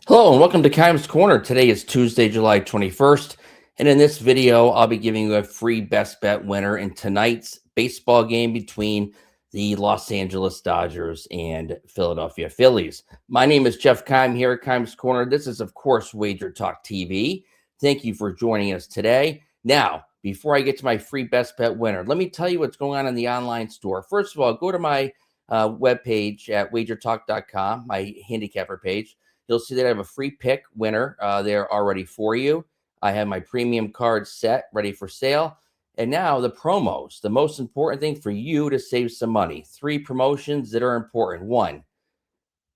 Hello and welcome to Kimes Corner. Today is Tuesday, July 21st. And in this video, I'll be giving you a free best bet winner in tonight's baseball game between the Los Angeles Dodgers and Philadelphia Phillies. My name is Jeff Kime here at Kimes Corner. This is, of course, Wager Talk TV. Thank you for joining us today. Now, before I get to my free best bet winner, let me tell you what's going on in the online store. First of all, go to my webpage at wagertalk.com, my handicapper page. You'll see that I have a free pick winner there already for you. I have my premium card set ready for sale. And now the promos, the most important thing for you to save some money. 3 promotions that are important. 1,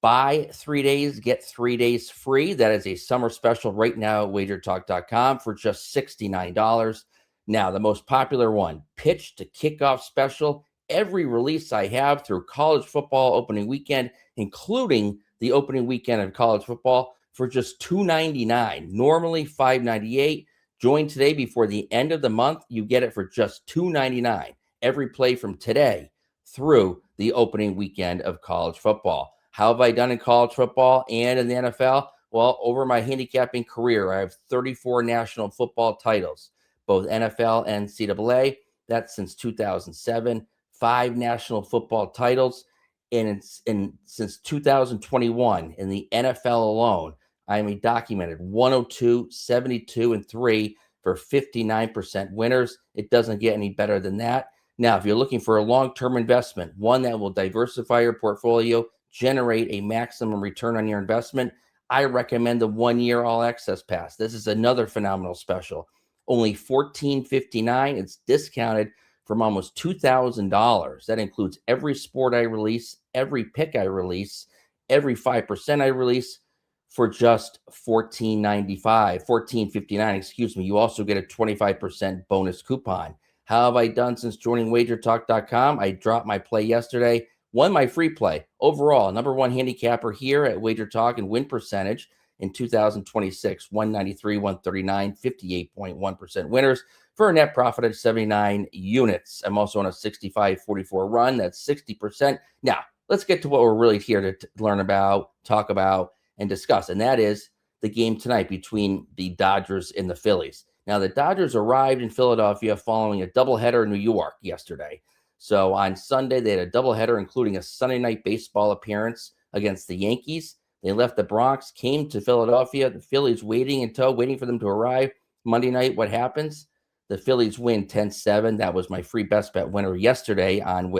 buy 3 days, get 3 days free. That is a summer special right now at wagertalk.com for just $69. Now, the most popular one, pitch to kickoff special. Every release I have through college football opening weekend, including the opening weekend of college football, for just $2.99, normally $5.98. Join today before the end of the month. You get it for just $2.99. Every play from today through the opening weekend of college football. How have I done in college football and in the NFL? Well, over my handicapping career, I have 34 national football titles, both NFL and NCAA. That's since 2007. 5 national football titles. And since 2021 in the NFL alone, I am a documented 102, 72, and 3 for 59% winners. It doesn't get any better than that. Now, if you're looking for a long-term investment, one that will diversify your portfolio, generate a maximum return on your investment, I recommend the 1-year all access pass. This is another phenomenal special. Only $14.59. It's discounted from almost $2,000. That includes every sport I release, every pick I release, every 5% I release for just $14.59, excuse me. You also get a 25% bonus coupon. How have I done since joining wagertalk.com? I dropped my play yesterday, won my free play. Overall, number 1 handicapper here at WagerTalk and win percentage in 2026, 193, 139, 58.1% winners for a net profit of 79 units. I'm also on a 65-44 run. That's 60%. Now, let's get to what we're really here to learn about, talk about, and discuss, and that is the game tonight between the Dodgers and the Phillies. Now, the Dodgers arrived in Philadelphia following a doubleheader in New York yesterday. So on Sunday, they had a doubleheader, including a Sunday night baseball appearance against the Yankees. They left the Bronx, came to Philadelphia. The Phillies waiting for them to arrive. Monday night, what happens? The Phillies win 10-7. That was my free best bet winner yesterday on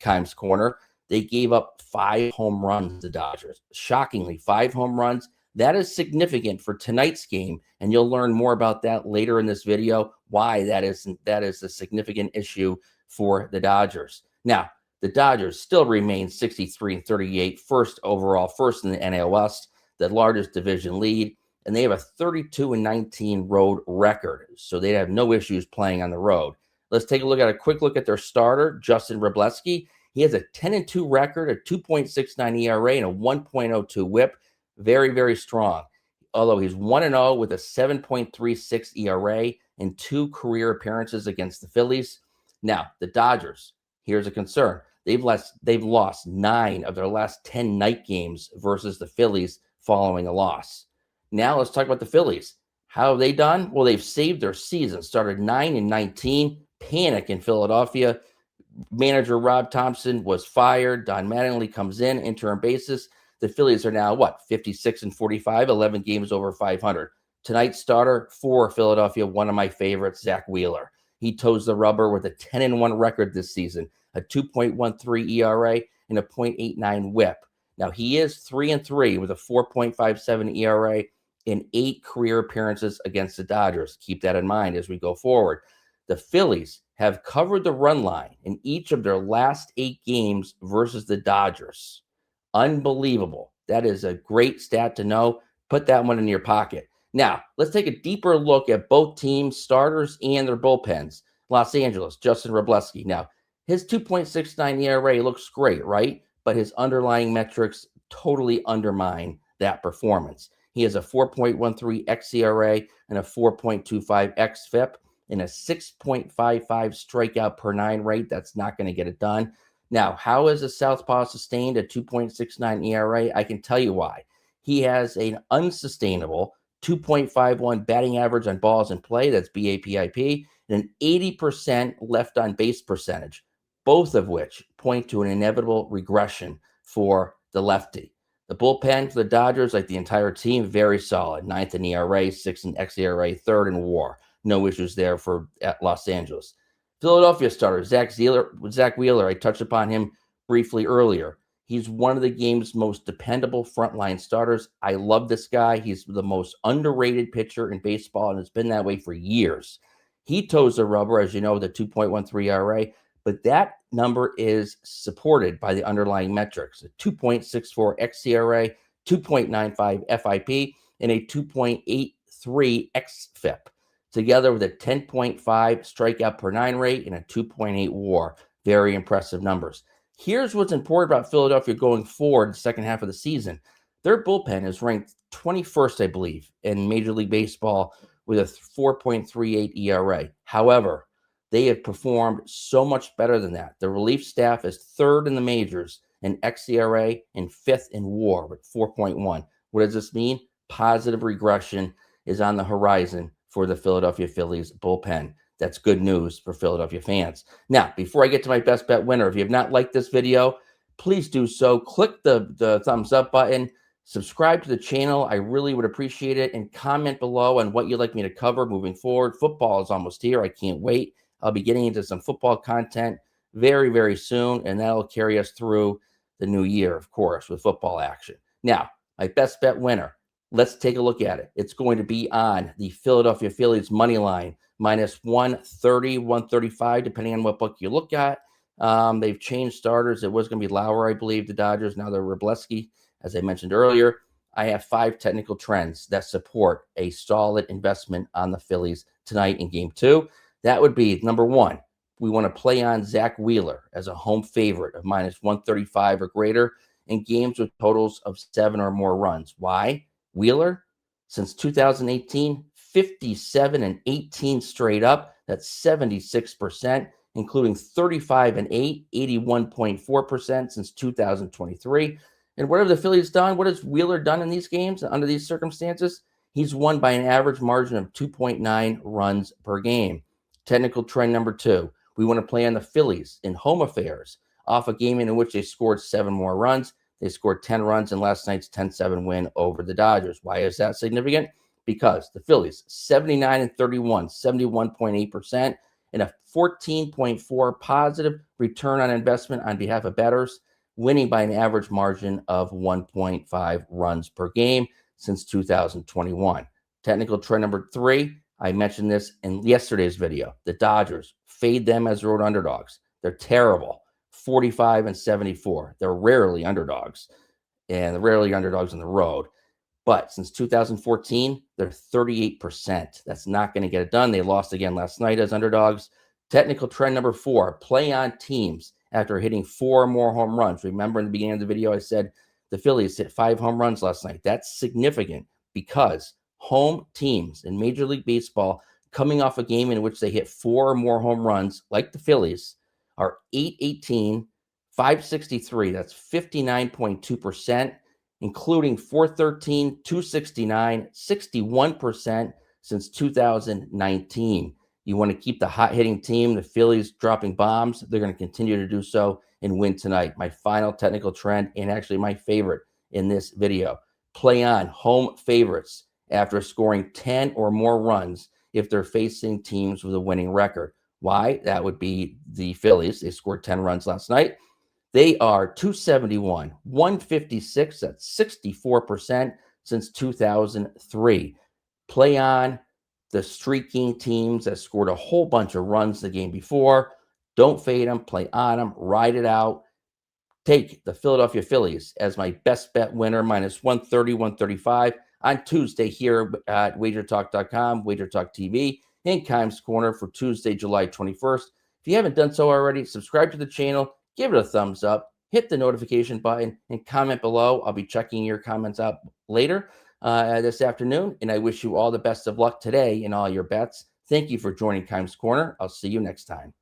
Kimes Corner. They gave up 5 home runs, the Dodgers. Shockingly, 5 home runs. That is significant for tonight's game, and you'll learn more about that later in this video, why that is a significant issue for the Dodgers. Now, the Dodgers still remain 63-38, first overall, first in the NL West, the largest division lead, and they have a 32-19 road record, so they have no issues playing on the road. Let's take a quick look at their starter, Justin Wrobleski. He has a 10-2 record, a 2.69 ERA, and a 1.02 WHIP. Very, very strong. Although he's 1-0 with a 7.36 ERA and 2 career appearances against the Phillies. Now, the Dodgers, here's a concern. They've lost 9 of their last 10 night games versus the Phillies following a loss. Now let's talk about the Phillies. How have they done? Well, they've saved their season. Started 9-19, panic in Philadelphia. Manager Rob Thompson was fired. Don Mattingly comes in, interim basis. The Phillies are now, 56-45, 11 games over 500. Tonight's starter for Philadelphia, one of my favorites, Zack Wheeler. He toes the rubber with a 10-1 record this season, a 2.13 ERA and a 0.89 WHIP. Now, he is 3-3 with a 4.57 ERA in 8 career appearances against the Dodgers. Keep that in mind as we go forward. The Phillies have covered the run line in each of their last 8 games versus the Dodgers. Unbelievable. That is a great stat to know. Put that one in your pocket. Now, let's take a deeper look at both teams' starters and their bullpens. Los Angeles, Justin Wrobleski. Now, his 2.69 ERA looks great, right? But his underlying metrics totally undermine that performance. He has a 4.13 xERA and a 4.25 xFIP and a 6.55 strikeout per 9 rate. That's not going to get it done. Now, how is a southpaw sustained a 2.69 ERA? I can tell you why. He has an unsustainable 2.51 batting average on balls in play, that's BAPIP, and an 80% left on base percentage, both of which point to an inevitable regression for the lefty. The bullpen for the Dodgers, like the entire team, very solid. 9th in ERA, 6th in xERA, 3rd in WAR. No issues there for Los Angeles. Philadelphia starter, Zack Wheeler, I touched upon him briefly earlier. He's one of the game's most dependable frontline starters. I love this guy. He's the most underrated pitcher in baseball, and it's been that way for years. He toes the rubber, as you know, with a 2.13 ERA, but that number is supported by the underlying metrics: a 2.64 xERA, 2.95 FIP, and a 2.83 xFIP, together with a 10.5 strikeout per 9 rate and a 2.8 WAR. Very impressive numbers. Here's what's important about Philadelphia going forward in the second half of the season. Their bullpen is ranked 21st, I believe, in Major League Baseball with a 4.38 ERA. However, they have performed so much better than that. The relief staff is 3rd in the majors in xERA and 5th in WAR with 4.1. What does this mean? Positive regression is on the horizon for the Philadelphia Phillies bullpen. That's good news for Philadelphia fans. Now, before I get to my best bet winner, if you have not liked this video, please do so. Click the thumbs up button. Subscribe to the channel. I really would appreciate it. And comment below on what you'd like me to cover moving forward. Football is almost here. I can't wait. I'll be getting into some football content very, very soon, and that'll carry us through the new year, of course, with football action. Now, my best bet winner. Let's take a look at it. It's going to be on the Philadelphia Phillies money line, minus 130, 135, depending on what book you look at. They've changed starters. It was going to be Lauer, I believe, the Dodgers. Now they're Wrobleski, as I mentioned earlier. I have 5 technical trends that support a solid investment on the Phillies tonight in Game 2. That would be, number 1, we want to play on Zack Wheeler as a home favorite of minus 135 or greater in games with totals of 7 or more runs. Why? Wheeler, since 2018, 57 and 18 straight up. That's 76%, including 35 and 8, 81.4% since 2023. And what have the Phillies done? What has Wheeler done in these games under these circumstances? He's won by an average margin of 2.9 runs per game. Technical trend number 2. We want to play on the Phillies in home affairs off a game in which they scored 7 more runs. They scored 10 runs in last night's 10-7 win over the Dodgers. Why is that significant? Because the Phillies, 79 and 31, 71.8%, and a 14.4 positive return on investment on behalf of bettors, winning by an average margin of 1.5 runs per game since 2021. Technical trend number 3, I mentioned this in yesterday's video. The Dodgers, fade them as road underdogs. They're terrible. 45 and 74. They're rarely underdogs, and they're rarely underdogs on the road. But since 2014, they're 38%. That's not going to get it done. They lost again last night as underdogs. Technical trend number 4, play on teams after hitting 4 more home runs. Remember in the beginning of the video, I said the Phillies hit 5 home runs last night. That's significant because home teams in Major League Baseball coming off a game in which they hit 4 or more home runs, like the Phillies, are 818, 563. That's 59.2%, including 413, 269, 61% since 2019. You want to keep the hot-hitting team, the Phillies dropping bombs. They're going to continue to do so and win tonight. My final technical trend, and actually my favorite in this video, play on home favorites after scoring 10 or more runs if they're facing teams with a winning record. Why? That would be the Phillies. They scored 10 runs last night. They are 271, 156. That's 64% since 2003. Play on the streaking teams that scored a whole bunch of runs the game before. Don't fade them. Play on them. Ride it out. Take the Philadelphia Phillies as my best bet winner, minus 130, 135 on Tuesday here at wagertalk.com, WagerTalk TV, and Kimes Corner for Tuesday, July 21st. If you haven't done so already, subscribe to the channel, give it a thumbs up, hit the notification button, and comment below. I'll be checking your comments out later this afternoon, and I wish you all the best of luck today in all your bets. Thank you for joining Kimes Corner. I'll see you next time.